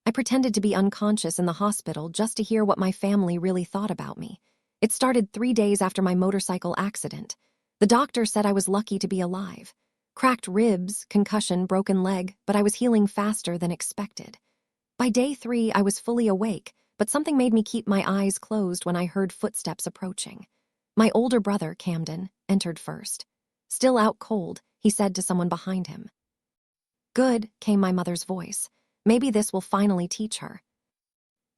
I pretended to be unconscious in the hospital just to hear what my family really thought about me. It started 3 days after my motorcycle accident. The doctor said I was lucky to be alive. Cracked ribs, concussion, broken leg, but I was healing faster than expected. By day 3, I was fully awake, but something made me keep my eyes closed when I heard footsteps approaching. My older brother, Camden, entered first. Still out cold, he said to someone behind him. "Good," came my mother's voice. "Maybe this will finally teach her."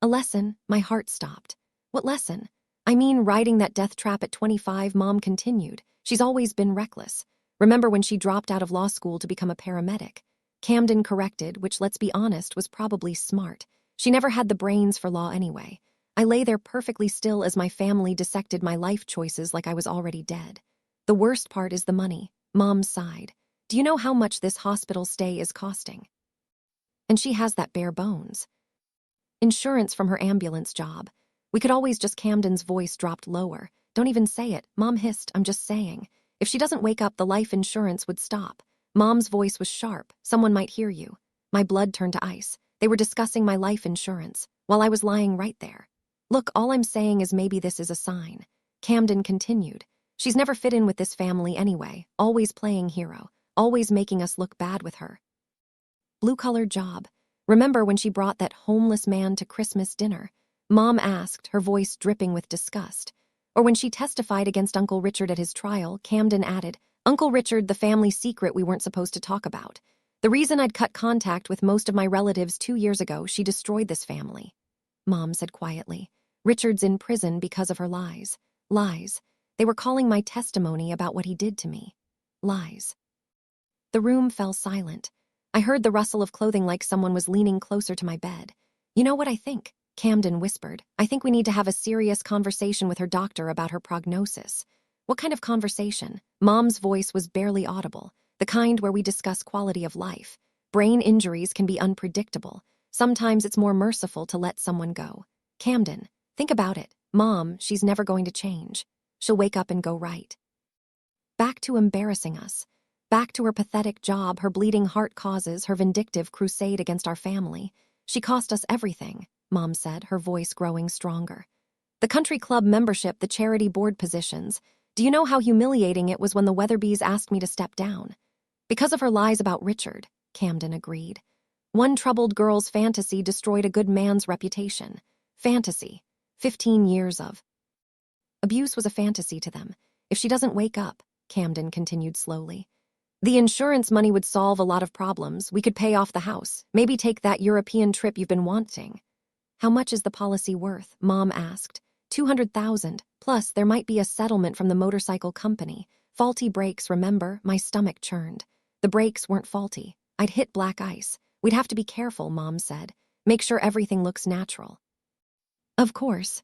"A lesson?" My heart stopped. "What lesson?" "I mean, riding that death trap at 25, Mom continued. "She's always been reckless. Remember when she dropped out of law school to become a paramedic?" Camden corrected, which, let's be honest, was probably smart. She never had the brains for law anyway. I lay there perfectly still as my family dissected my life choices like I was already dead. "The worst part is the money," Mom sighed. "Do you know how much this hospital stay is costing?" And she has that bare bones. Insurance from her ambulance job. We could always just Camden's voice dropped lower. "Don't even say it," Mom hissed. "I'm just saying. If she doesn't wake up, the life insurance would stop." Mom's voice was sharp. "Someone might hear you." My blood turned to ice. They were discussing my life insurance, while I was lying right there. "Look, all I'm saying is maybe this is a sign." Camden continued. "She's never fit in with this family anyway, always playing hero, always making us look bad with her. Blue-collar job. Remember when she brought that homeless man to Christmas dinner?" Mom asked, her voice dripping with disgust. "Or when she testified against Uncle Richard at his trial," Camden added. "Uncle Richard, the family secret we weren't supposed to talk about. The reason I'd cut contact with most of my relatives 2 years ago, she destroyed this family." Mom said quietly. "Richard's in prison because of her lies." Lies. They were calling my testimony about what he did to me. Lies. The room fell silent. I heard the rustle of clothing like someone was leaning closer to my bed. "You know what I think?" Camden whispered. "I think we need to have a serious conversation with her doctor about her prognosis." "What kind of conversation?" Mom's voice was barely audible, the kind where we discuss quality of life. "Brain injuries can be unpredictable. Sometimes it's more merciful to let someone go." "Camden, think about it. Mom, she's never going to change. She'll wake up and go right. Back to embarrassing us. Back to her pathetic job, her bleeding heart causes, her vindictive crusade against our family. She cost us everything," Mom said, her voice growing stronger. "The country club membership, the charity board positions. Do you know how humiliating it was when the Weatherbees asked me to step down?" "Because of her lies about Richard," Camden agreed. "One troubled girl's fantasy destroyed a good man's reputation." Fantasy. 15 years of abuse was a fantasy to them. "If she doesn't wake up," Camden continued slowly, "the insurance money would solve a lot of problems. We could pay off the house, maybe take that European trip you've been wanting." "How much is the policy worth?" Mom asked. 200,000, plus there might be a settlement from the motorcycle company. Faulty brakes, remember? My stomach churned. The brakes weren't faulty. I'd hit black ice. "We'd have to be careful," Mom said. "Make sure everything looks natural." Of course.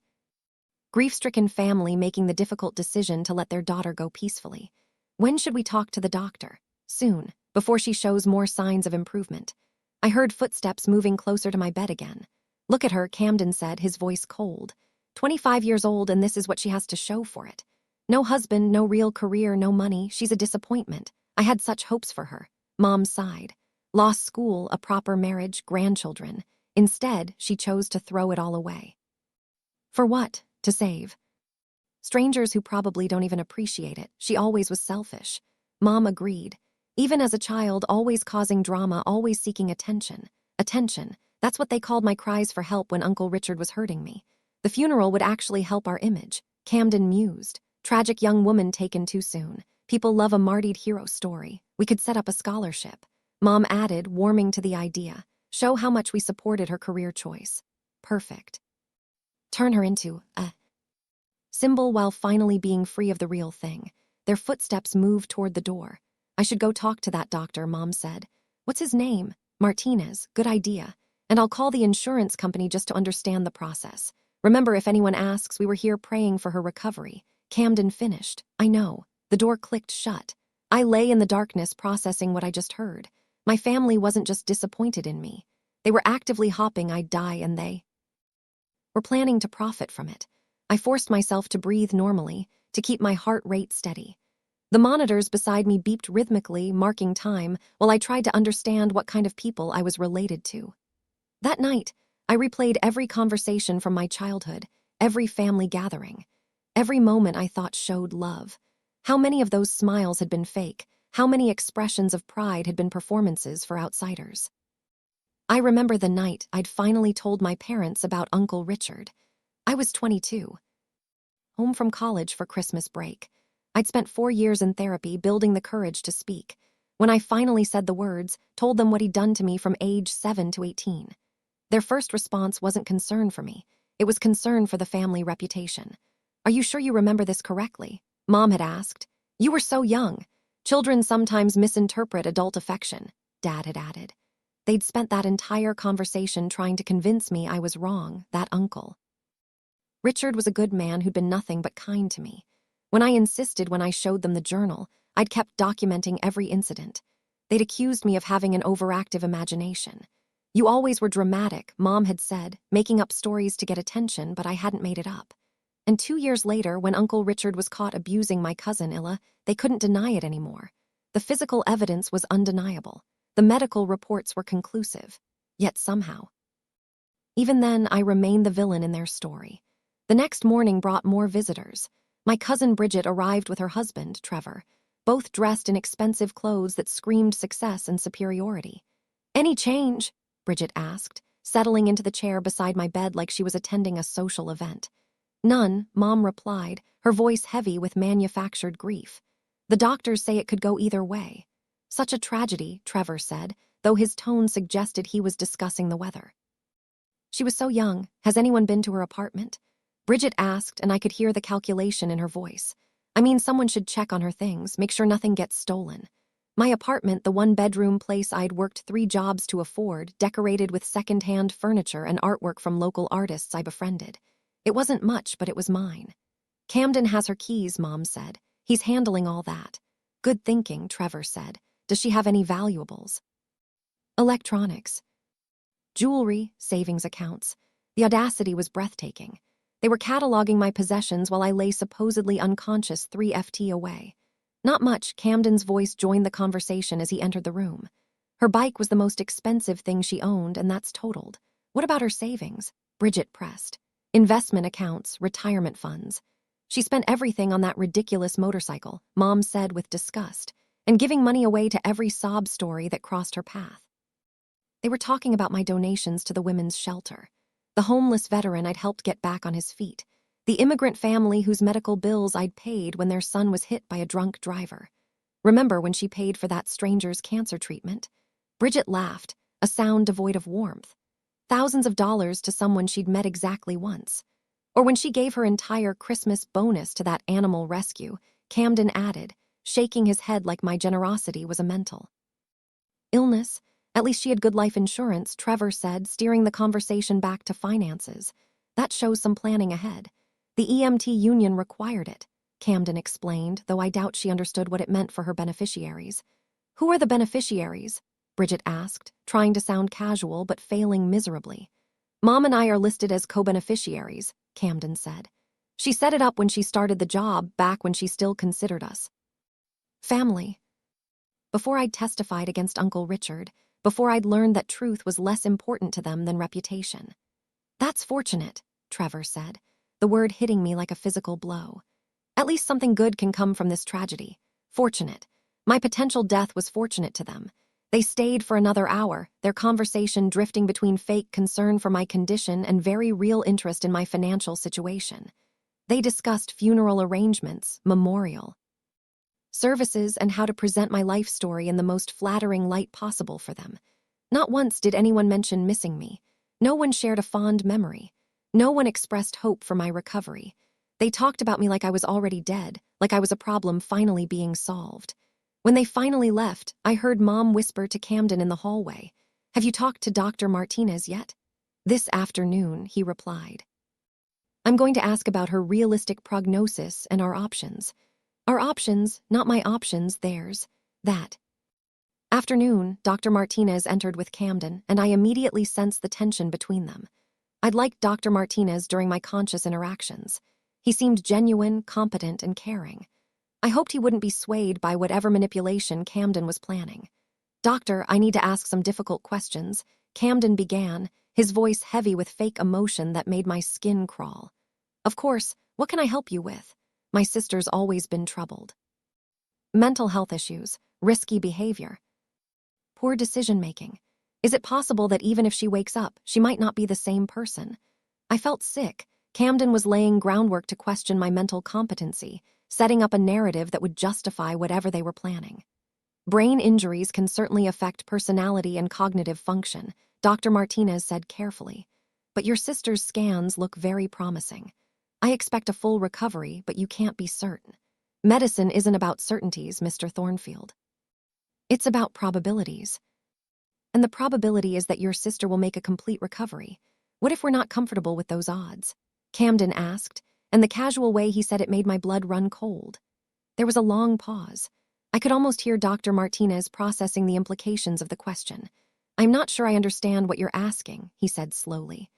Grief-stricken family making the difficult decision to let their daughter go peacefully. "When should we talk to the doctor?" "Soon, before she shows more signs of improvement." I heard footsteps moving closer to my bed again. "Look at her," Camden said, his voice cold. 25 years old, and this is what she has to show for it. No husband, no real career, no money. She's a disappointment. I had such hopes for her." Mom sighed. "Lost school, a proper marriage, grandchildren. Instead, she chose to throw it all away." "For what? To save strangers who probably don't even appreciate it. She always was selfish." Mom agreed. "Even as a child, always causing drama, always seeking attention. Attention. That's what they called my cries for help when Uncle Richard was hurting me. The funeral would actually help our image." Camden mused. "Tragic young woman taken too soon. People love a martyred hero story. We could set up a scholarship." Mom added, warming to the idea. "Show how much we supported her career choice." "Perfect. Turn her into a symbol while finally being free of the real thing." Their footsteps moved toward the door. "I should go talk to that doctor," Mom said. "What's his name?" "Martinez. Good idea. And I'll call the insurance company just to understand the process. Remember, if anyone asks, we were here praying for her recovery." Camden finished. "I know." The door clicked shut. I lay in the darkness processing what I just heard. My family wasn't just disappointed in me. They were actively hoping I'd die, and they were planning to profit from it. I forced myself to breathe normally, to keep my heart rate steady. The monitors beside me beeped rhythmically, marking time, while I tried to understand what kind of people I was related to. That night, I replayed every conversation from my childhood, every family gathering, every moment I thought showed love. How many of those smiles had been fake? How many expressions of pride had been performances for outsiders? I remember the night I'd finally told my parents about Uncle Richard. I was 22, home from college for Christmas break. I'd spent 4 years in therapy building the courage to speak. When I finally said the words, told them what he'd done to me from age 7 to 18. Their first response wasn't concern for me. It was concern for the family reputation. "Are you sure you remember this correctly?" Mom had asked. "You were so young. Children sometimes misinterpret adult affection," Dad had added. They'd spent that entire conversation trying to convince me I was wrong, that uncle. Richard was a good man who'd been nothing but kind to me. When I showed them the journal, I'd kept documenting every incident. They'd accused me of having an overactive imagination. "You always were dramatic," Mom had said, making up stories to get attention, but I hadn't made it up. And 2 years later, when Uncle Richard was caught abusing my cousin Illa, they couldn't deny it anymore. The physical evidence was undeniable. The medical reports were conclusive. Yet somehow, even then, I remained the villain in their story. The next morning brought more visitors. My cousin Bridget arrived with her husband, Trevor, both dressed in expensive clothes that screamed success and superiority. "Any change?" Bridget asked, settling into the chair beside my bed like she was attending a social event. "None," Mom replied, her voice heavy with manufactured grief. "The doctors say it could go either way." "Such a tragedy," Trevor said, though his tone suggested he was discussing the weather. "She was so young. Has anyone been to her apartment?" Bridget asked, and I could hear the calculation in her voice. "I mean, someone should check on her things, make sure nothing gets stolen." My apartment, the one-bedroom place I'd worked 3 jobs to afford, decorated with second-hand furniture and artwork from local artists I befriended. It wasn't much, but it was mine. "Camden has her keys," Mom said. "He's handling all that." "Good thinking," Trevor said. "Does she have any valuables?" "Electronics. Jewelry, savings accounts." The audacity was breathtaking. They were cataloging my possessions while I lay supposedly unconscious 3 FT away. "Not much," Camden's voice joined the conversation as he entered the room. "Her bike was the most expensive thing she owned, and that's totaled." "What about her savings?" Bridget pressed. "Investment accounts, retirement funds." "She spent everything on that ridiculous motorcycle," Mom said with disgust, "and giving money away to every sob story that crossed her path." They were talking about my donations to the women's shelter. The homeless veteran I'd helped get back on his feet. The immigrant family whose medical bills I'd paid when their son was hit by a drunk driver. "Remember when she paid for that stranger's cancer treatment?" Bridget laughed, a sound devoid of warmth. "Thousands of dollars to someone she'd met exactly once." "Or when she gave her entire Christmas bonus to that animal rescue," Camden added, shaking his head like my generosity was a mental illness. "At least she had good life insurance," Trevor said, steering the conversation back to finances. "That shows some planning ahead." "The EMT union required it," Camden explained, though I doubt she understood what it meant for her beneficiaries. "Who are the beneficiaries?" Bridget asked, trying to sound casual but failing miserably. "Mom and I are listed as co-beneficiaries," Camden said. "She set it up when she started the job, back when she still considered us family." Before I'd testified against Uncle Richard, before I'd learned that truth was less important to them than reputation. "That's fortunate," Trevor said, the word hitting me like a physical blow. "At least something good can come from this tragedy. Fortunate. My potential death was fortunate to them. They stayed for another hour, their conversation drifting between fake concern for my condition and very real interest in my financial situation. They discussed funeral arrangements, memorial services, and how to present my life story in the most flattering light possible for them. Not once did anyone mention missing me. No one shared a fond memory. No one expressed hope for my recovery. They talked about me like I was already dead, like I was a problem finally being solved. When they finally left, I heard Mom whisper to Camden in the hallway, "Have you talked to Dr. Martinez yet?" "This afternoon," he replied. "I'm going to ask about her realistic prognosis and our options." "Our options, not my options, theirs." That afternoon, Dr. Martinez entered with Camden, and I immediately sensed the tension between them. I'd liked Dr. Martinez during my conscious interactions. He seemed genuine, competent, and caring. I hoped he wouldn't be swayed by whatever manipulation Camden was planning. "Doctor, I need to ask some difficult questions," Camden began, his voice heavy with fake emotion that made my skin crawl. Of course, what can I help you with? My sister's always been troubled. Mental health issues, risky behavior, poor decision-making. Is it possible that even if she wakes up, she might not be the same person? I felt sick. Camden was laying groundwork to question my mental competency, setting up a narrative that would justify whatever they were planning. Brain injuries can certainly affect personality and cognitive function, Dr. Martinez said carefully. But your sister's scans look very promising. I expect a full recovery, but you can't be certain. Medicine isn't about certainties, Mr. Thornfield. It's about probabilities. And the probability is that your sister will make a complete recovery. What if we're not comfortable with those odds? Camden asked, and the casual way he said it made my blood run cold. There was a long pause. I could almost hear Dr. Martinez processing the implications of the question. I'm not sure I understand what you're asking, he said slowly.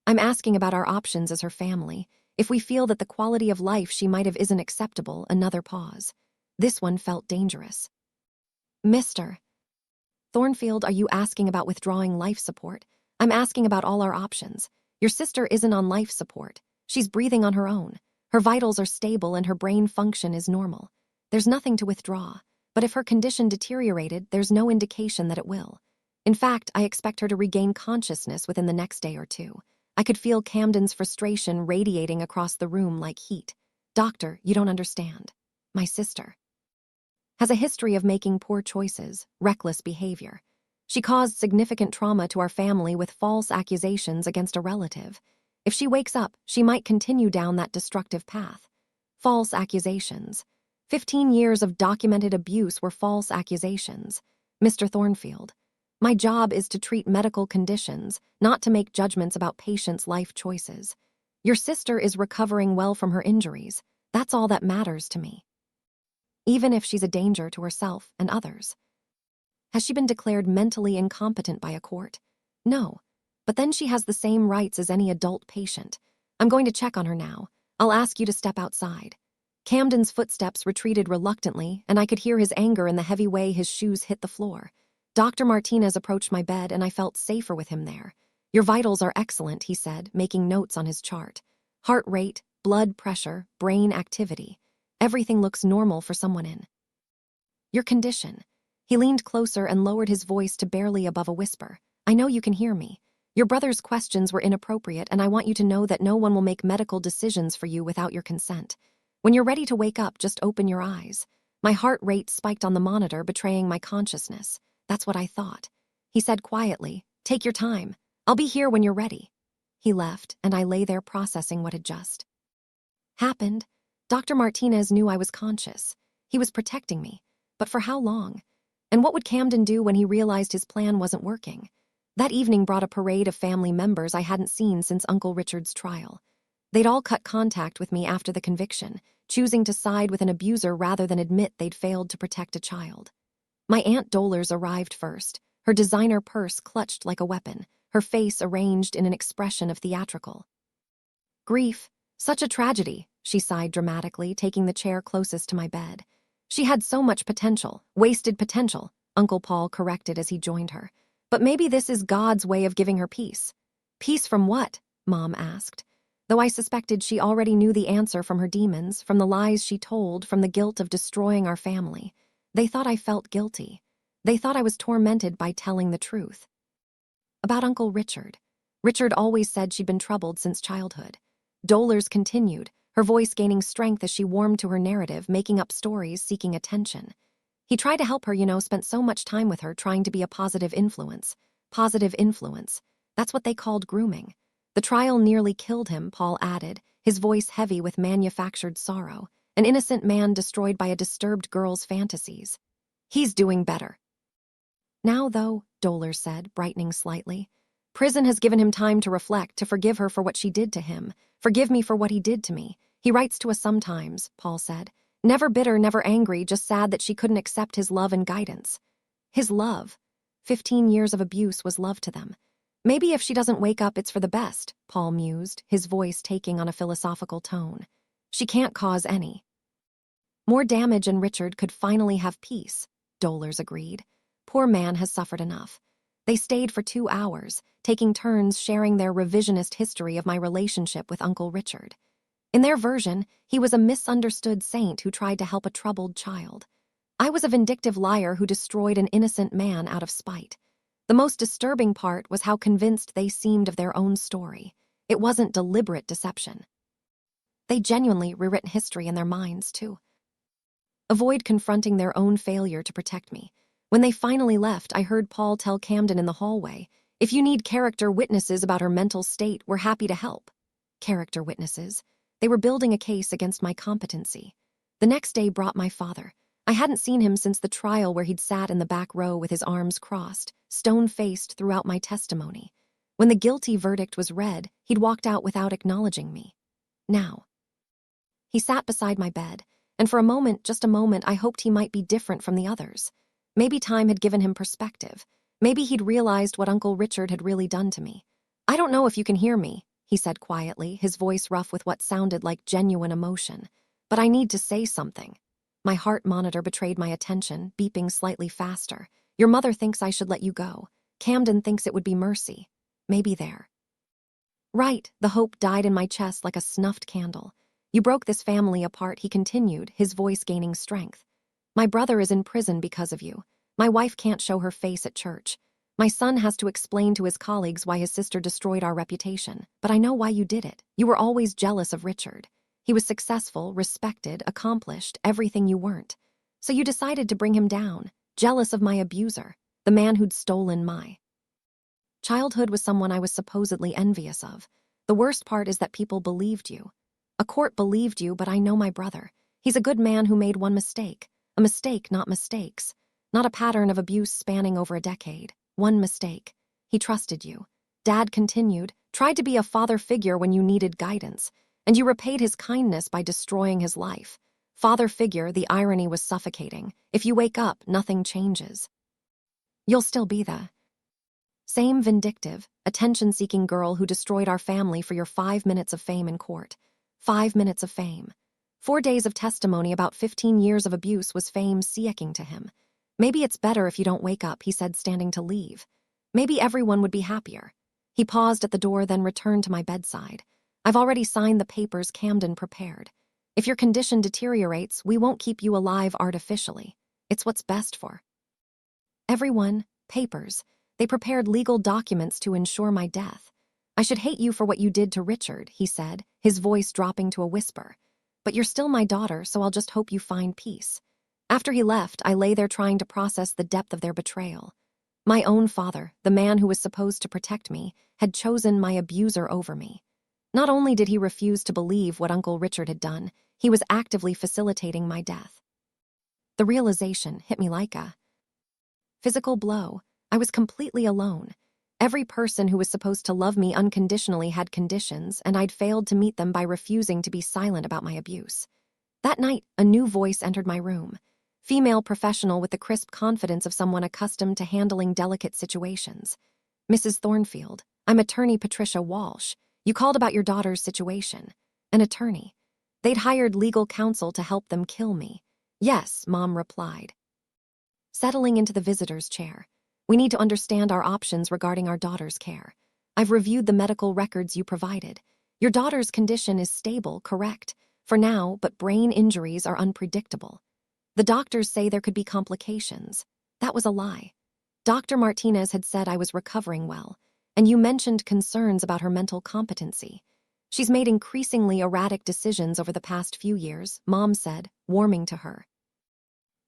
I'm asking about our options as her family. If we feel that the quality of life she might have isn't acceptable, another pause. This one felt dangerous. Mr. Thornfield, are you asking about withdrawing life support? I'm asking about all our options. Your sister isn't on life support. She's breathing on her own. Her vitals are stable and her brain function is normal. There's nothing to withdraw. But if her condition deteriorated, there's no indication that it will. In fact, I expect her to regain consciousness within the next day or two. I could feel Camden's frustration radiating across the room like heat. Doctor, you don't understand. My sister has a history of making poor choices, reckless behavior. She caused significant trauma to our family with false accusations against a relative. If she wakes up, she might continue down that destructive path. False accusations. 15 years of documented abuse were false accusations. Mr. Thornfield, my job is to treat medical conditions, not to make judgments about patients' life choices. Your sister is recovering well from her injuries. That's all that matters to me. Even if she's a danger to herself and others. Has she been declared mentally incompetent by a court? No. But then she has the same rights as any adult patient. I'm going to check on her now. I'll ask you to step outside. Camden's footsteps retreated reluctantly, and I could hear his anger in the heavy way his shoes hit the floor. Dr. Martinez approached my bed, and I felt safer with him there. Your vitals are excellent, he said, making notes on his chart. Heart rate, blood pressure, brain activity. Everything looks normal for someone in your condition. He leaned closer and lowered his voice to barely above a whisper. I know you can hear me. Your brother's questions were inappropriate, and I want you to know that no one will make medical decisions for you without your consent. When you're ready to wake up, just open your eyes. My heart rate spiked on the monitor, betraying my consciousness. That's what I thought. He said quietly, take your time. I'll be here when you're ready. He left, and I lay there processing what had just happened. Dr. Martinez knew I was conscious. He was protecting me. But for how long? And what would Camden do when he realized his plan wasn't working? That evening brought a parade of family members I hadn't seen since Uncle Richard's trial. They'd all cut contact with me after the conviction, choosing to side with an abuser rather than admit they'd failed to protect a child. My Aunt Dolores arrived first, her designer purse clutched like a weapon, her face arranged in an expression of theatrical grief. Such a tragedy, she sighed dramatically, taking the chair closest to my bed. She had so much potential, wasted potential, Uncle Paul corrected as he joined her. But maybe this is God's way of giving her peace. Peace from what? Mom asked. Though I suspected she already knew the answer from her demons, from the lies she told, from the guilt of destroying our family. They thought I felt guilty. They thought I was tormented by telling the truth. About Uncle Richard. Richard always said she'd been troubled since childhood. Dolores continued, her voice gaining strength as she warmed to her narrative, making up stories, seeking attention. He tried to help her, spent so much time with her, trying to be a positive influence. Positive influence. That's what they called grooming. The trial nearly killed him, Paul added, his voice heavy with manufactured sorrow. An innocent man destroyed by a disturbed girl's fantasies. He's doing better now, though, Dolores said, brightening slightly. Prison has given him time to reflect, to forgive her for what she did to him. Forgive me for what he did to me. He writes to us sometimes, Paul said. Never bitter, never angry, just sad that she couldn't accept his love and guidance. His love. 15 years of abuse was love to them. Maybe if she doesn't wake up, it's for the best, Paul mused, his voice taking on a philosophical tone. She can't cause any more damage, and Richard could finally have peace, Dolores agreed. Poor man has suffered enough. They stayed for 2 hours, taking turns sharing their revisionist history of my relationship with Uncle Richard. In their version, he was a misunderstood saint who tried to help a troubled child. I was a vindictive liar who destroyed an innocent man out of spite. The most disturbing part was how convinced they seemed of their own story. It wasn't deliberate deception. They genuinely rewritten history in their minds, too. Avoid confronting their own failure to protect me. When they finally left, I heard Paul tell Camden in the hallway, "If you need character witnesses about her mental state, we're happy to help." Character witnesses. They were building a case against my competency. The next day brought my father. I hadn't seen him since the trial where he'd sat in the back row with his arms crossed, stone-faced throughout my testimony. When the guilty verdict was read, he'd walked out without acknowledging me. Now. He sat beside my bed, and for a moment, just a moment, I hoped he might be different from the others. Maybe time had given him perspective. Maybe he'd realized what Uncle Richard had really done to me. "I don't know if you can hear me," he said quietly, his voice rough with what sounded like genuine emotion. "But I need to say something." My heart monitor betrayed my attention, beeping slightly faster. "Your mother thinks I should let you go. Camden thinks it would be mercy. Maybe there." Right, the hope died in my chest like a snuffed candle. "You broke this family apart," he continued, his voice gaining strength. "My brother is in prison because of you. My wife can't show her face at church. My son has to explain to his colleagues why his sister destroyed our reputation. But I know why you did it. You were always jealous of Richard. He was successful, respected, accomplished, everything you weren't. So you decided to bring him down, jealous of my abuser, the man who'd stolen my childhood was someone I was supposedly envious of. The worst part is that people believed you. A court believed you, but I know my brother. He's a good man who made one mistake. A mistake, not mistakes. Not a pattern of abuse spanning over a decade. One mistake. He trusted you." Dad continued, "Tried to be a father figure when you needed guidance, and you repaid his kindness by destroying his life. Father figure, the irony was suffocating. If you wake up, nothing changes. You'll still be the same vindictive, attention-seeking girl who destroyed our family for your 5 minutes of fame in court. 5 minutes of fame. 4 days of testimony about 15 years of abuse was fame seeking to him. Maybe it's better if you don't wake up," he said, standing to leave. "Maybe everyone would be happier." He paused at the door, then returned to my bedside. "I've already signed the papers Camden prepared. If your condition deteriorates, we won't keep you alive artificially. It's what's best for everyone." Papers. They prepared legal documents to ensure my death. "I should hate you for what you did to Richard," he said, his voice dropping to a whisper. "But you're still my daughter, so I'll just hope you find peace." After he left, I lay there trying to process the depth of their betrayal. My own father, the man who was supposed to protect me, had chosen my abuser over me. Not only did he refuse to believe what Uncle Richard had done, he was actively facilitating my death. The realization hit me like a physical blow. I was completely alone. Every person who was supposed to love me unconditionally had conditions, and I'd failed to meet them by refusing to be silent about my abuse. That night, a new voice entered my room. Female professional with the crisp confidence of someone accustomed to handling delicate situations. "Mrs. Thornfield, I'm attorney Patricia Walsh. You called about your daughter's situation." An attorney. They'd hired legal counsel to help them kill me. "Yes," Mom replied. Settling into the visitor's chair. "We need to understand our options regarding our daughter's care. I've reviewed the medical records you provided. Your daughter's condition is stable, correct? For now, but brain injuries are unpredictable. The doctors say there could be complications." That was a lie. Dr. Martinez had said I was recovering well, and you mentioned concerns about her mental competency. "She's made increasingly erratic decisions over the past few years," Mom said, warming to her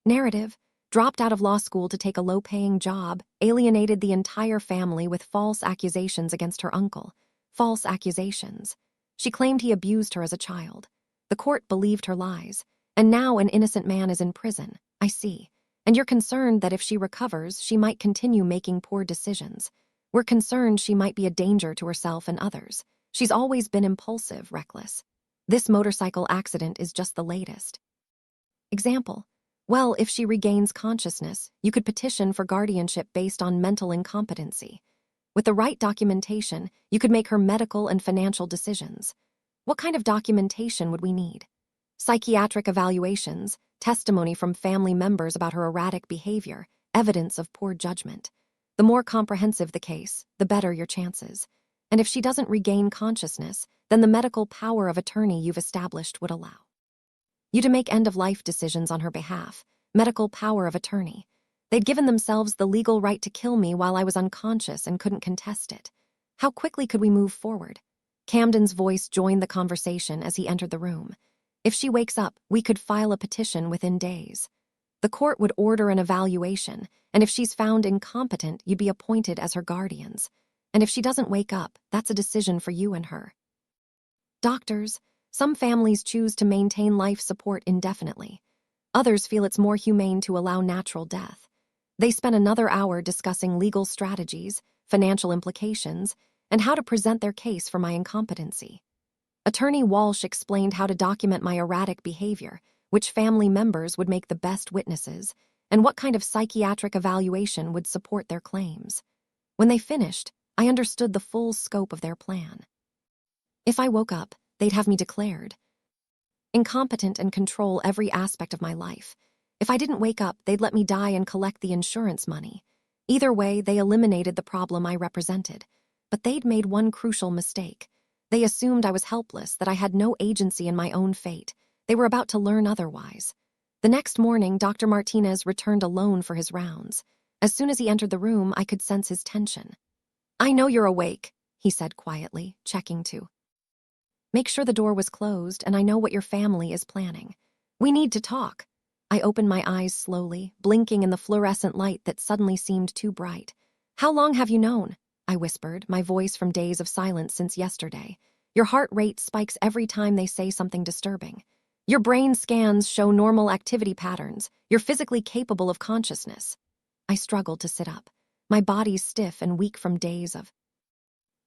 narrative. "Dropped out of law school to take a low-paying job, alienated the entire family with false accusations against her uncle. False accusations. She claimed he abused her as a child. The court believed her lies, and now an innocent man is in prison. I see. And you're concerned that if she recovers, she might continue making poor decisions. We're concerned she might be a danger to herself and others. She's always been impulsive, reckless. This motorcycle accident is just the latest example. Well, if she regains consciousness, you could petition for guardianship based on mental incompetency. With the right documentation, you could make her medical and financial decisions. What kind of documentation would we need? Psychiatric evaluations, testimony from family members about her erratic behavior, evidence of poor judgment. The more comprehensive the case, the better your chances. And if she doesn't regain consciousness, then the medical power of attorney you've established would allow you to make end-of-life decisions on her behalf. Medical power of attorney. They'd given themselves the legal right to kill me while I was unconscious and couldn't contest it. How quickly could we move forward? Camden's voice joined the conversation as he entered the room. If she wakes up, we could file a petition within days. The court would order an evaluation, and if she's found incompetent, you'd be appointed as her guardians. And if she doesn't wake up, that's a decision for you and her. Doctors, some families choose to maintain life support indefinitely. Others feel it's more humane to allow natural death. They spent another hour discussing legal strategies, financial implications, and how to present their case for my incompetency. Attorney Walsh explained how to document my erratic behavior, which family members would make the best witnesses, and what kind of psychiatric evaluation would support their claims. When they finished, I understood the full scope of their plan. If I woke up, they'd have me declared incompetent and control every aspect of my life. If I didn't wake up, they'd let me die and collect the insurance money. Either way, they eliminated the problem I represented. But they'd made one crucial mistake. They assumed I was helpless, that I had no agency in my own fate. They were about to learn otherwise. The next morning, Dr. Martinez returned alone for his rounds. As soon as he entered the room, I could sense his tension. "I know you're awake," he said quietly, checking to make sure the door was closed, and I know what your family is planning. We need to talk. I opened my eyes slowly, blinking in the fluorescent light that suddenly seemed too bright. "How long have you known?" I whispered, my voice from days of silence since yesterday. "Your heart rate spikes every time they say something disturbing. Your brain scans show normal activity patterns. You're physically capable of consciousness." I struggled to sit up, my body stiff and weak from days of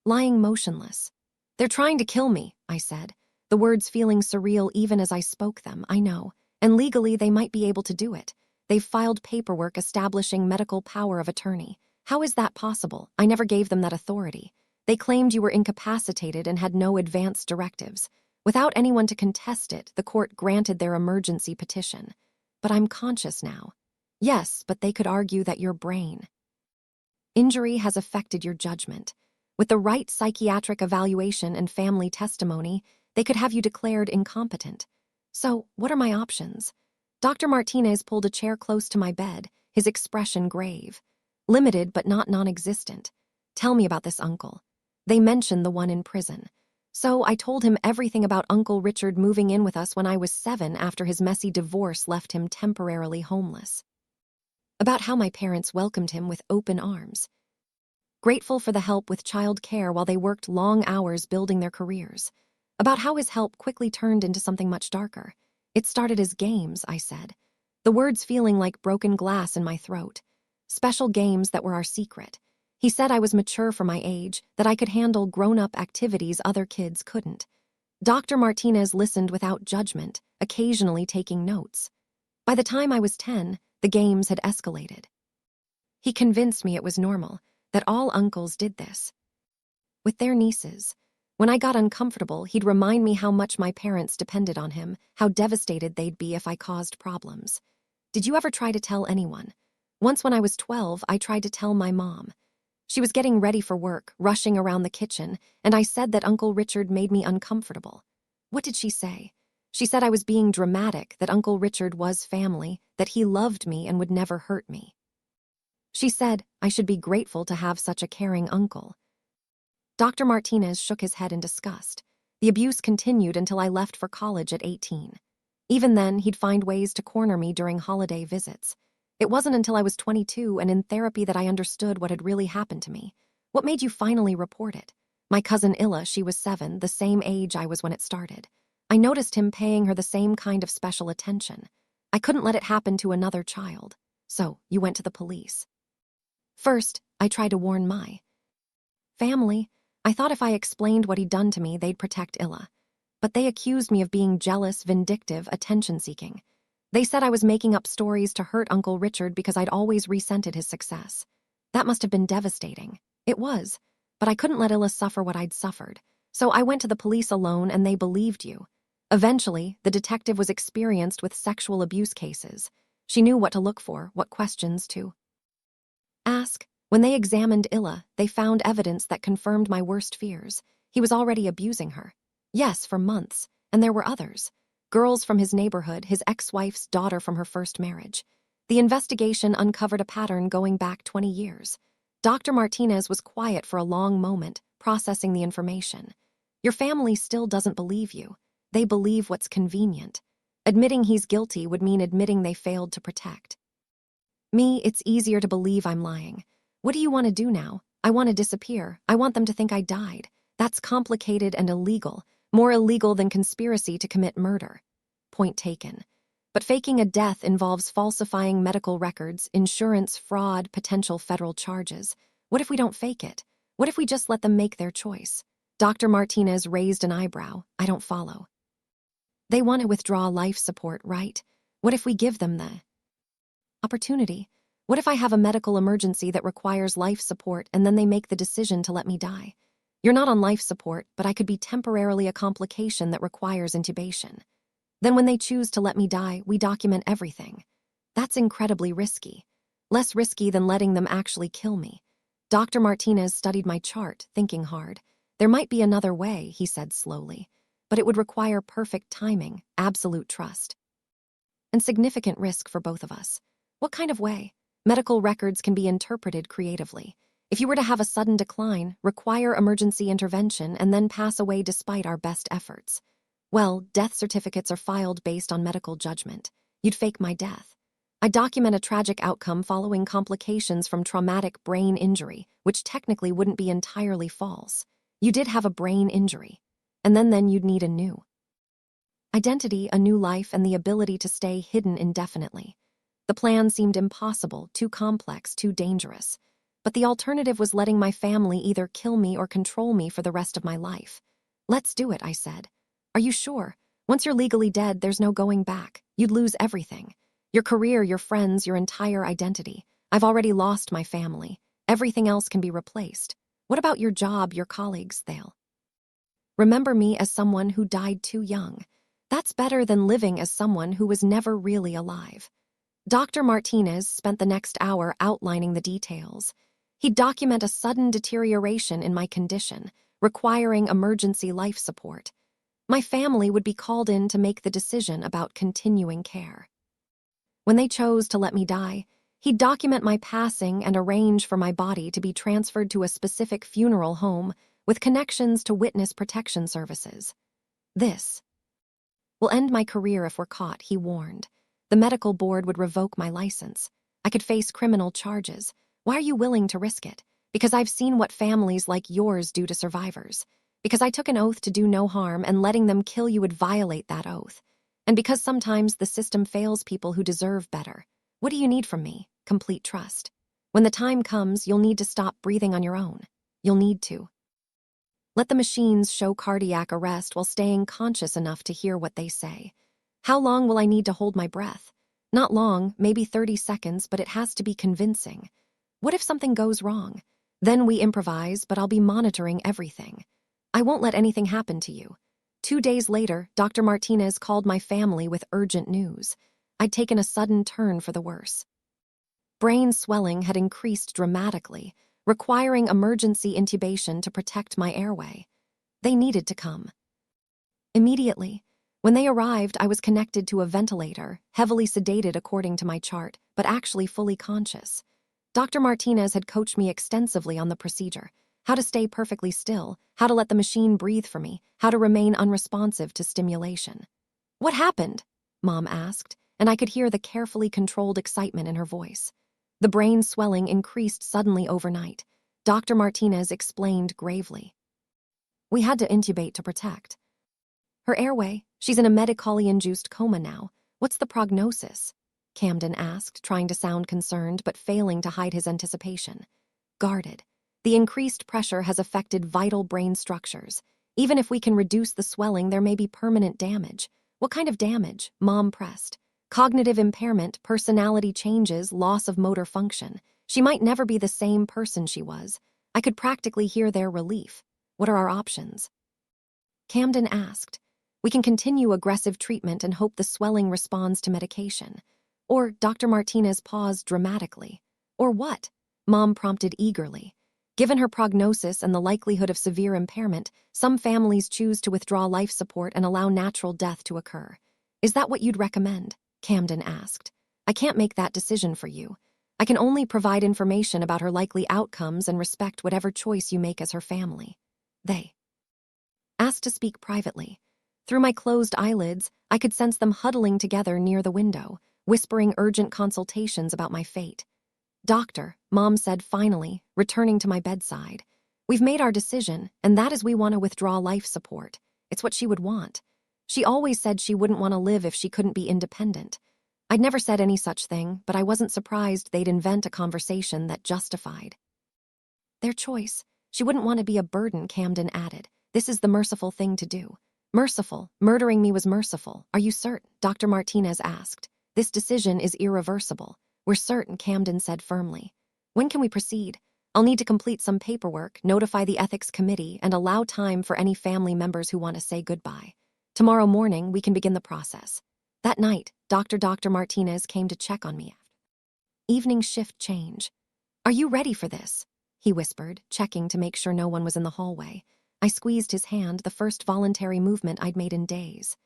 lying motionless. "They're trying to kill me," I said, the words feeling surreal even as I spoke them. "I know, and legally they might be able to do it. They've filed paperwork establishing medical power of attorney. How is that possible? I never gave them that authority. They claimed you were incapacitated and had no advance directives. Without anyone to contest it, the court granted their emergency petition. But I'm conscious now." "Yes, but they could argue that your brain injury has affected your judgment. With the right psychiatric evaluation and family testimony, they could have you declared incompetent. So, what are my options?" Dr. Martinez pulled a chair close to my bed, his expression grave. "Limited but not non-existent. Tell me about this uncle." They mentioned the one in prison. So I told him everything about Uncle Richard moving in with us when I was 7 after his messy divorce left him temporarily homeless. About how my parents welcomed him with open arms, grateful for the help with child care while they worked long hours building their careers. About how his help quickly turned into something much darker. "It started as games," I said, the words feeling like broken glass in my throat. "Special games that were our secret." He said I was mature for my age, that I could handle grown-up activities other kids couldn't. Dr. Martinez listened without judgment, occasionally taking notes. By the time I was 10, the games had escalated. He convinced me it was normal, that all uncles did this with their nieces. When I got uncomfortable, he'd remind me how much my parents depended on him, how devastated they'd be if I caused problems. "Did you ever try to tell anyone?" "Once when I was 12, I tried to tell my mom. She was getting ready for work, rushing around the kitchen, and I said that Uncle Richard made me uncomfortable." "What did she say?" "She said I was being dramatic, that Uncle Richard was family, that he loved me and would never hurt me. She said I should be grateful to have such a caring uncle." Dr. Martinez shook his head in disgust. The abuse continued until I left for college at 18. Even then, he'd find ways to corner me during holiday visits. It wasn't until I was 22 and in therapy that I understood what had really happened to me. "What made you finally report it?" "My cousin Illa, she was 7, the same age I was when it started. I noticed him paying her the same kind of special attention. I couldn't let it happen to another child. So, you went to the police." "First, I tried to warn my family. I thought if I explained what he'd done to me, they'd protect Illa. But they accused me of being jealous, vindictive, attention-seeking. They said I was making up stories to hurt Uncle Richard because I'd always resented his success. That must have been devastating. It was, but I couldn't let Illa suffer what I'd suffered. So I went to the police alone and they believed you. Eventually, the detective was experienced with sexual abuse cases. She knew what to look for, what questions to ask. When they examined Illa, they found evidence that confirmed my worst fears. He was already abusing her. Yes, for months, and there were others. Girls from his neighborhood, his ex-wife's daughter from her first marriage. The investigation uncovered a pattern going back 20 years. Dr. Martinez was quiet for a long moment, processing the information. Your family still doesn't believe you. They believe what's convenient. Admitting he's guilty would mean admitting they failed to protect. Me, it's easier to believe I'm lying. What do you want to do now? I want to disappear. I want them to think I died. That's complicated and illegal, more illegal than conspiracy to commit murder. Point taken. But faking a death involves falsifying medical records, insurance, fraud, potential federal charges. What if we don't fake it? What if we just let them make their choice? Dr. Martinez raised an eyebrow. I don't follow. They want to withdraw life support, right? What if we give them the opportunity? What if I have a medical emergency that requires life support and then they make the decision to let me die? You're not on life support, but I could be temporarily a complication that requires intubation. Then when they choose to let me die, we document everything. That's incredibly risky. Less risky than letting them actually kill me. Dr. Martinez studied my chart, thinking hard. There might be another way, he said slowly, but it would require perfect timing, absolute trust, and significant risk for both of us. What kind of way? Medical records can be interpreted creatively. If you were to have a sudden decline, require emergency intervention, and then pass away despite our best efforts, well, death certificates are filed based on medical judgment. You'd fake my death. I document a tragic outcome following complications from traumatic brain injury, which technically wouldn't be entirely false. You did have a brain injury. And then you'd need a new identity, a new life, and the ability to stay hidden indefinitely. The plan seemed impossible, too complex, too dangerous. But the alternative was letting my family either kill me or control me for the rest of my life. Let's do it, I said. Are you sure? Once you're legally dead, there's no going back. You'd lose everything. Your career, your friends, your entire identity. I've already lost my family. Everything else can be replaced. What about your job, your colleagues? They'll remember me as someone who died too young. That's better than living as someone who was never really alive. Dr. Martinez spent the next hour outlining the details. He'd document a sudden deterioration in my condition, requiring emergency life support. My family would be called in to make the decision about continuing care. When they chose to let me die, he'd document my passing and arrange for my body to be transferred to a specific funeral home with connections to witness protection services. This will end my career if we're caught, he warned. The medical board would revoke my license. I could face criminal charges. Why are you willing to risk it? Because I've seen what families like yours do to survivors. Because I took an oath to do no harm, and letting them kill you would violate that oath. And because sometimes the system fails people who deserve better. What do you need from me? Complete trust. When the time comes, you'll need to stop breathing on your own. You'll need to let the machines show cardiac arrest while staying conscious enough to hear what they say. How long will I need to hold my breath? Not long, maybe 30 seconds, but it has to be convincing. What if something goes wrong? Then we improvise, but I'll be monitoring everything. I won't let anything happen to you. 2 days later, Dr. Martinez called my family with urgent news. I'd taken a sudden turn for the worse. Brain swelling had increased dramatically, requiring emergency intubation to protect my airway. They needed to come immediately. When they arrived, I was connected to a ventilator, heavily sedated according to my chart, but actually fully conscious. Dr. Martinez had coached me extensively on the procedure. How to stay perfectly still, how to let the machine breathe for me, how to remain unresponsive to stimulation. What happened? Mom asked, and I could hear the carefully controlled excitement in her voice. The brain swelling increased suddenly overnight. Dr. Martinez explained gravely. We had to intubate to protect her airway. She's in a medically-induced coma now. What's the prognosis? Camden asked, trying to sound concerned but failing to hide his anticipation. Guarded. The increased pressure has affected vital brain structures. Even if we can reduce the swelling, there may be permanent damage. What kind of damage? Mom pressed. Cognitive impairment, personality changes, loss of motor function. She might never be the same person she was. I could practically hear their relief. What are our options? Camden asked. We can continue aggressive treatment and hope the swelling responds to medication. Or Dr. Martinez paused dramatically. Or what? Mom prompted eagerly. Given her prognosis and the likelihood of severe impairment, some families choose to withdraw life support and allow natural death to occur. Is that what you'd recommend? Camden asked. I can't make that decision for you. I can only provide information about her likely outcomes and respect whatever choice you make as her family. They asked to speak privately. Through my closed eyelids, I could sense them huddling together near the window, whispering urgent consultations about my fate. Doctor, Mom said finally, returning to my bedside. We've made our decision, and that is we want to withdraw life support. It's what she would want. She always said she wouldn't want to live if she couldn't be independent. I'd never said any such thing, but I wasn't surprised they'd invent a conversation that justified their choice. She wouldn't want to be a burden, Camden added. This is the merciful thing to do. Merciful. Murdering me was merciful. Are you certain? Dr. Martinez asked. This decision is irreversible. We're certain, Camden said firmly. When can we proceed? I'll need to complete some paperwork, notify the ethics committee, and allow time for any family members who want to say goodbye. Tomorrow morning, we can begin the process. That night, Dr. Martinez came to check on me. Evening shift change. Are you ready for this? He whispered, checking to make sure no one was in the hallway. I squeezed his hand, the first voluntary movement I'd made in days.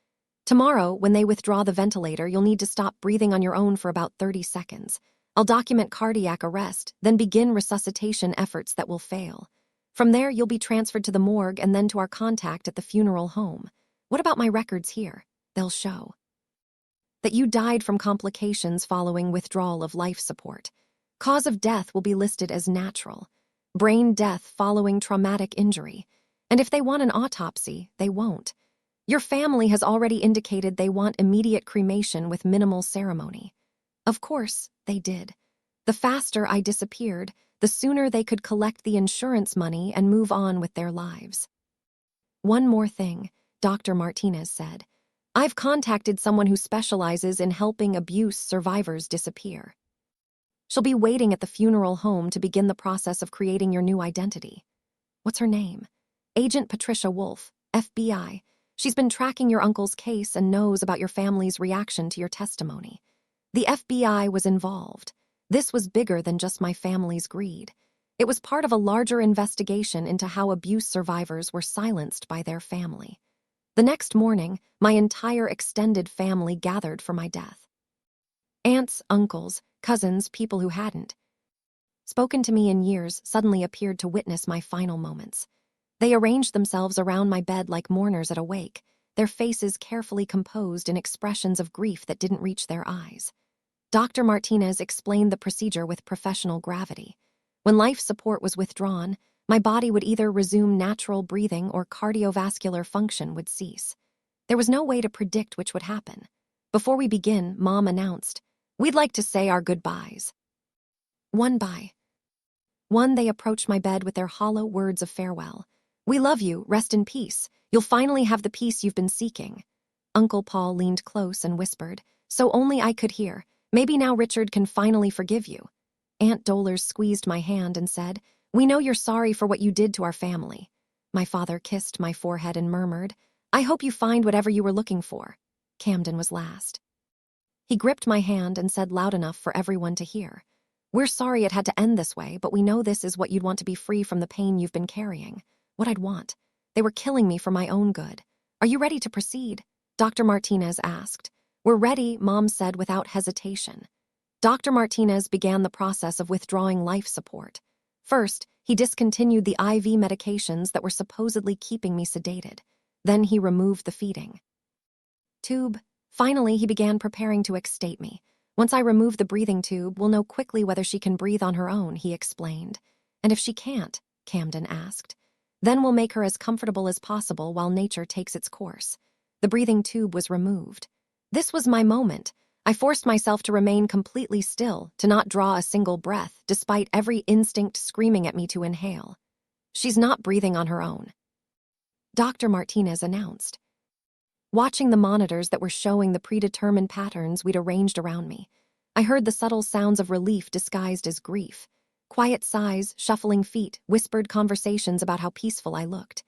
Tomorrow, when they withdraw the ventilator, you'll need to stop breathing on your own for about 30 seconds. I'll document cardiac arrest, then begin resuscitation efforts that will fail. From there, you'll be transferred to the morgue and then to our contact at the funeral home. What about my records here? They'll show that you died from complications following withdrawal of life support. Cause of death will be listed as natural. Brain death following traumatic injury. And if they want an autopsy, they won't. Your family has already indicated they want immediate cremation with minimal ceremony. Of course, they did. The faster I disappeared, the sooner they could collect the insurance money and move on with their lives. One more thing, Dr. Martinez said. I've contacted someone who specializes in helping abuse survivors disappear. She'll be waiting at the funeral home to begin the process of creating your new identity. What's her name? Agent Patricia Wolf, FBI. She's been tracking your uncle's case and knows about your family's reaction to your testimony. The FBI was involved. This was bigger than just my family's greed. It was part of a larger investigation into how abuse survivors were silenced by their family. The next morning, my entire extended family gathered for my death. Aunts, uncles, cousins, people who hadn't spoken to me in years suddenly appeared to witness my final moments. They arranged themselves around my bed like mourners at a wake, their faces carefully composed in expressions of grief that didn't reach their eyes. Dr. Martinez explained the procedure with professional gravity. When life support was withdrawn, my body would either resume natural breathing or cardiovascular function would cease. There was no way to predict which would happen. Before we begin, Mom announced, "We'd like to say our goodbyes." One by one, they approached my bed with their hollow words of farewell. "We love you, rest in peace. You'll finally have the peace you've been seeking." Uncle Paul leaned close and whispered, so only I could hear, "Maybe now Richard can finally forgive you." Aunt Dolores squeezed my hand and said, "We know you're sorry for what you did to our family." My father kissed my forehead and murmured, "I hope you find whatever you were looking for." Camden was last. He gripped my hand and said loud enough for everyone to hear, "We're sorry it had to end this way, but we know this is what you'd want to be free from the pain you've been carrying. What I'd want. They were killing me for my own good. Are you ready to proceed?" Dr. Martinez asked. "We're ready," Mom said without hesitation. Dr. Martinez began the process of withdrawing life support. First, he discontinued the IV medications that were supposedly keeping me sedated. Then he removed the feeding tube. Finally, he began preparing to extubate me. "Once I remove the breathing tube, we'll know quickly whether she can breathe on her own," he explained. "And if she can't?" Camden asked. "Then we'll make her as comfortable as possible while nature takes its course." The breathing tube was removed. This was my moment. I forced myself to remain completely still, to not draw a single breath, despite every instinct screaming at me to inhale. "She's not breathing on her own," Dr. Martinez announced, watching the monitors that were showing the predetermined patterns we'd arranged around me. I heard the subtle sounds of relief disguised as grief. Quiet sighs, shuffling feet, whispered conversations about how peaceful I looked.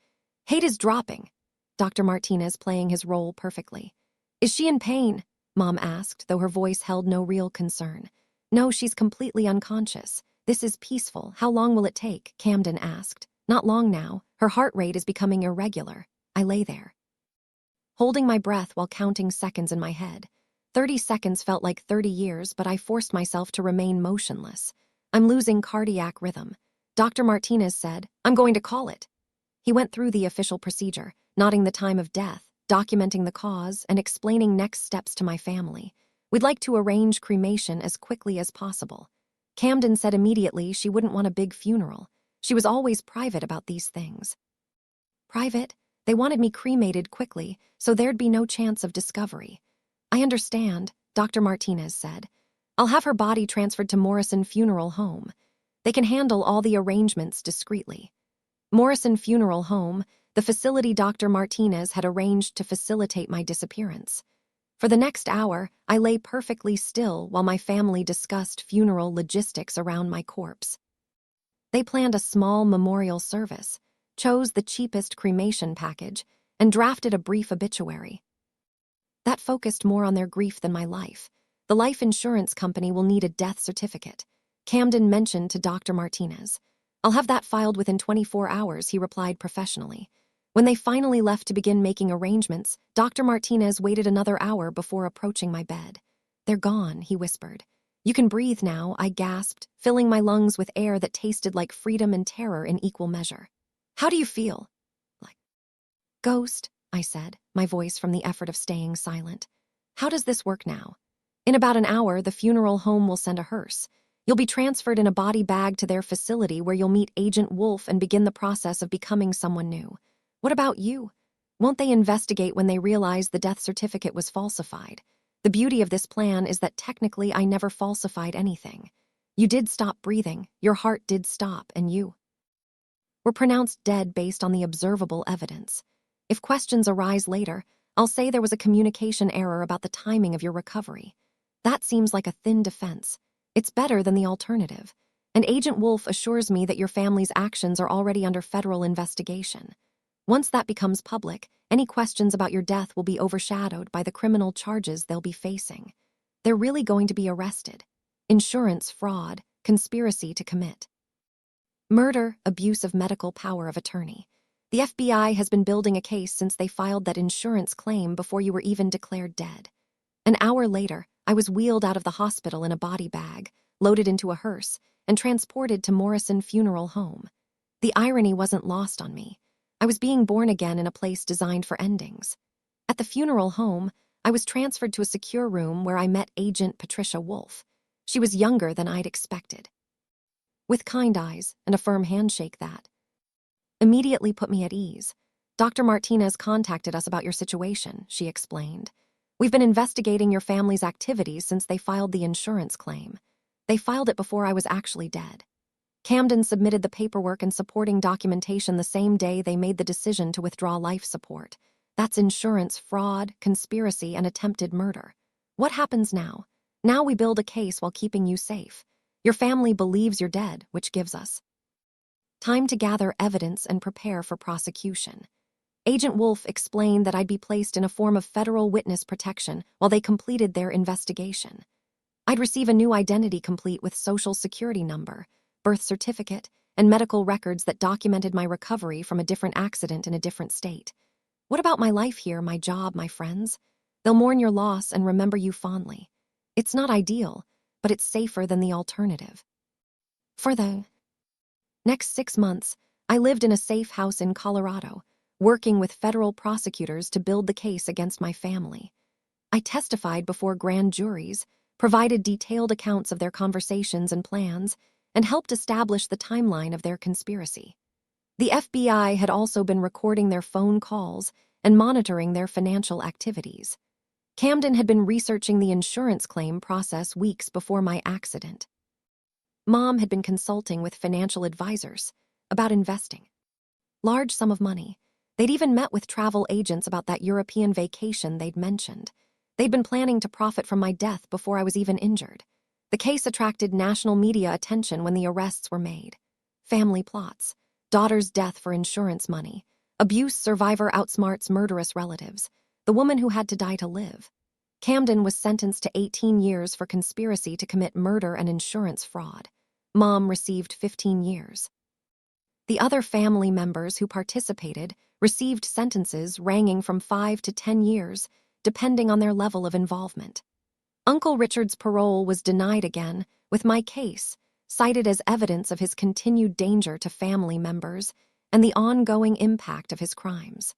"Hate is dropping," Dr. Martinez playing his role perfectly. "Is she in pain?" Mom asked, though her voice held no real concern. "No, she's completely unconscious. This is peaceful. How long will it take? Camden asked. Not long now. Her heart rate is becoming irregular. I lay there, holding my breath while counting seconds in my head. 30 seconds felt like 30 years, but I forced myself to remain motionless. I'm losing cardiac rhythm. Dr. Martinez said, I'm going to call it. He went through the official procedure, noting the time of death, documenting the cause, and explaining next steps to my family. We'd like to arrange cremation as quickly as possible. Camden said immediately she wouldn't want a big funeral. She was always private about these things. Private? They wanted me cremated quickly, so there'd be no chance of discovery. I understand, Dr. Martinez said. I'll have her body transferred to Morrison Funeral Home. They can handle all the arrangements discreetly. Morrison Funeral Home, the facility Dr. Martinez had arranged to facilitate my disappearance. For the next hour, I lay perfectly still while my family discussed funeral logistics around my corpse. They planned a small memorial service, chose the cheapest cremation package, and drafted a brief obituary. That focused more on their grief than my life. The life insurance company will need a death certificate, Camden mentioned to Dr. Martinez. I'll have that filed within 24 hours, he replied professionally. When they finally left to begin making arrangements, Dr. Martinez waited another hour before approaching my bed. They're gone, he whispered. You can breathe now, I gasped, filling my lungs with air that tasted like freedom and terror in equal measure. How do you feel? Like ghost, I said, my voice from the effort of staying silent. How does this work now? In about an hour, the funeral home will send a hearse. You'll be transferred in a body bag to their facility where you'll meet Agent Wolf and begin the process of becoming someone new. What about you? Won't they investigate when they realize the death certificate was falsified? The beauty of this plan is that technically I never falsified anything. You did stop breathing, your heart did stop, and you were pronounced dead based on the observable evidence. If questions arise later, I'll say there was a communication error about the timing of your recovery. That seems like a thin defense. It's better than the alternative. And Agent Wolf assures me that your family's actions are already under federal investigation. Once that becomes public, any questions about your death will be overshadowed by the criminal charges they'll be facing. They're really going to be arrested. Insurance fraud, conspiracy to commit murder, abuse of medical power of attorney. The FBI has been building a case since they filed that insurance claim before you were even declared dead. An hour later, I was wheeled out of the hospital in a body bag, loaded into a hearse, and transported to Morrison Funeral Home. The irony wasn't lost on me. I was being born again in a place designed for endings. At the funeral home, I was transferred to a secure room where I met Agent Patricia Wolf. She was younger than I'd expected, with kind eyes and a firm handshake that immediately put me at ease. Dr. Martinez contacted us about your situation, she explained. We've been investigating your family's activities since they filed the insurance claim. They filed it before I was actually dead. Camden submitted the paperwork and supporting documentation the same day they made the decision to withdraw life support. That's insurance fraud, conspiracy, and attempted murder. What happens now? Now we build a case while keeping you safe. Your family believes you're dead, which gives us time to gather evidence and prepare for prosecution. Agent Wolf explained that I'd be placed in a form of federal witness protection while they completed their investigation. I'd receive a new identity complete with social security number, birth certificate, and medical records that documented my recovery from a different accident in a different state. What about my life here, my job, my friends? They'll mourn your loss and remember you fondly. It's not ideal, but it's safer than the alternative. For the next 6 months, I lived in a safe house in Colorado, working with federal prosecutors to build the case against my family. I testified before grand juries, provided detailed accounts of their conversations and plans, and helped establish the timeline of their conspiracy. The FBI had also been recording their phone calls and monitoring their financial activities. Camden had been researching the insurance claim process weeks before my accident. Mom had been consulting with financial advisors about investing large sum of money. They'd even met with travel agents about that European vacation they'd mentioned. They'd been planning to profit from my death before I was even injured. The case attracted national media attention when the arrests were made. Family plots, daughter's death for insurance money, abuse survivor outsmarts murderous relatives, the woman who had to die to live. Camden was sentenced to 18 years for conspiracy to commit murder and insurance fraud. Mom received 15 years. The other family members who participated received sentences ranging from 5 to 10 years, depending on their level of involvement. Uncle Richard's parole was denied again, with my case cited as evidence of his continued danger to family members and the ongoing impact of his crimes.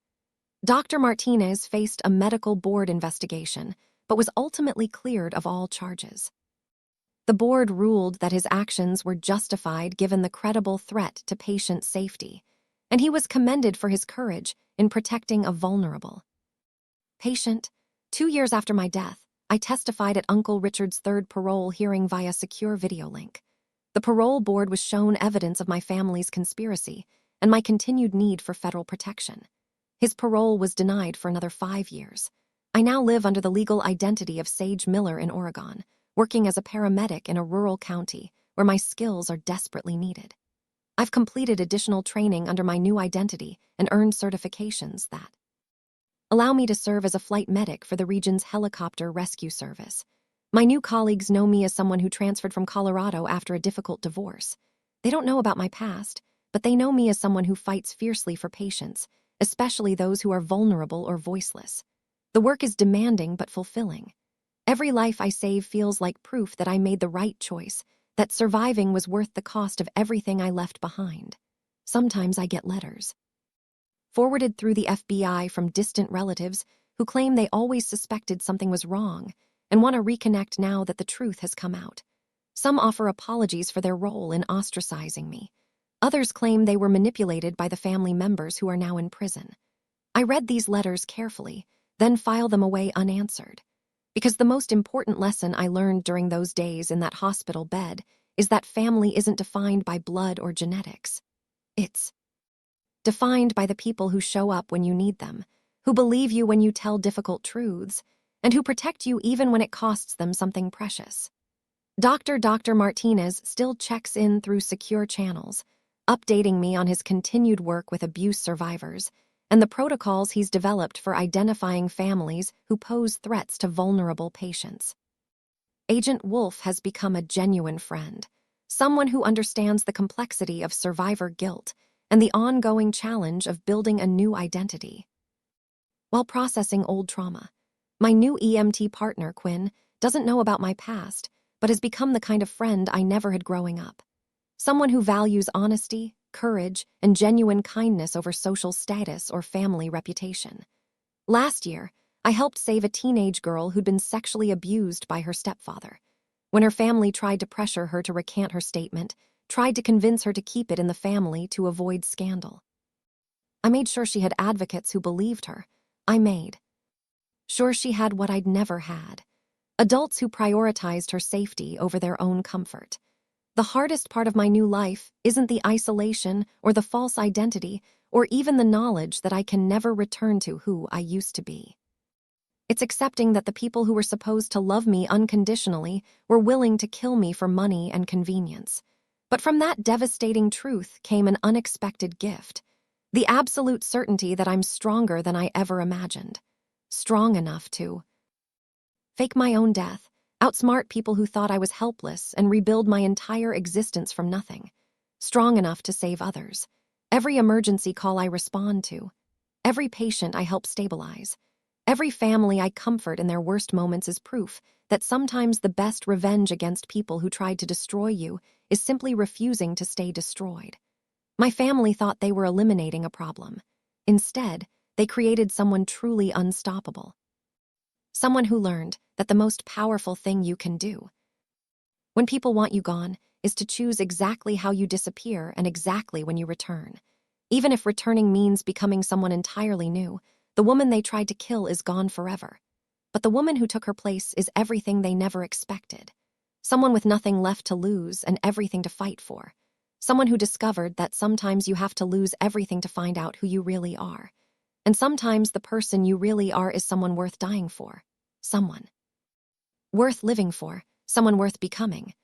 Dr. Martinez faced a medical board investigation, but was ultimately cleared of all charges. The board ruled that his actions were justified given the credible threat to patient safety, and he was commended for his courage in protecting a vulnerable patient. 2 years after my death, I testified at Uncle Richard's third parole hearing via secure video link. The parole board was shown evidence of my family's conspiracy and my continued need for federal protection. His parole was denied for another 5 years. I now live under the legal identity of Sage Miller in Oregon, working as a paramedic in a rural county where my skills are desperately needed. I've completed additional training under my new identity and earned certifications that allow me to serve as a flight medic for the region's helicopter rescue service. My new colleagues know me as someone who transferred from Colorado after a difficult divorce. They don't know about my past, but they know me as someone who fights fiercely for patients, especially those who are vulnerable or voiceless. The work is demanding but fulfilling. Every life I save feels like proof that I made the right choice, that surviving was worth the cost of everything I left behind. Sometimes I get letters forwarded through the FBI from distant relatives who claim they always suspected something was wrong and want to reconnect now that the truth has come out. Some offer apologies for their role in ostracizing me. Others claim they were manipulated by the family members who are now in prison. I read these letters carefully, then file them away unanswered. Because the most important lesson I learned during those days in that hospital bed is that family isn't defined by blood or genetics. It's defined by the people who show up when you need them, who believe you when you tell difficult truths, and who protect you even when it costs them something precious. Dr. Martinez still checks in through secure channels, updating me on his continued work with abuse survivors and the protocols he's developed for identifying families who pose threats to vulnerable patients. Agent Wolf has become a genuine friend, someone who understands the complexity of survivor guilt and the ongoing challenge of building a new identity. While processing old trauma, my new EMT partner, Quinn, doesn't know about my past, but has become the kind of friend I never had growing up. Someone who values honesty, courage, and genuine kindness over social status or family reputation. Last year, I helped save a teenage girl who'd been sexually abused by her stepfather. When her family tried to pressure her to recant her statement, tried to convince her to keep it in the family to avoid scandal, I made sure she had advocates who believed her. I made sure she had what I'd never had: adults who prioritized her safety over their own comfort. The hardest part of my new life isn't the isolation or the false identity or even the knowledge that I can never return to who I used to be. It's accepting that the people who were supposed to love me unconditionally were willing to kill me for money and convenience. But from that devastating truth came an unexpected gift: the absolute certainty that I'm stronger than I ever imagined. Strong enough to fake my own death, outsmart people who thought I was helpless, and rebuild my entire existence from nothing. Strong enough to save others. Every emergency call I respond to. Every patient I help stabilize. Every family I comfort in their worst moments is proof that sometimes the best revenge against people who tried to destroy you is simply refusing to stay destroyed. My family thought they were eliminating a problem. Instead, they created someone truly unstoppable. Someone who learned that the most powerful thing you can do when people want you gone is to choose exactly how you disappear and exactly when you return. Even if returning means becoming someone entirely new, the woman they tried to kill is gone forever. But the woman who took her place is everything they never expected. Someone with nothing left to lose and everything to fight for. Someone who discovered that sometimes you have to lose everything to find out who you really are. And sometimes the person you really are is someone worth dying for. Someone worth living for. Someone worth becoming.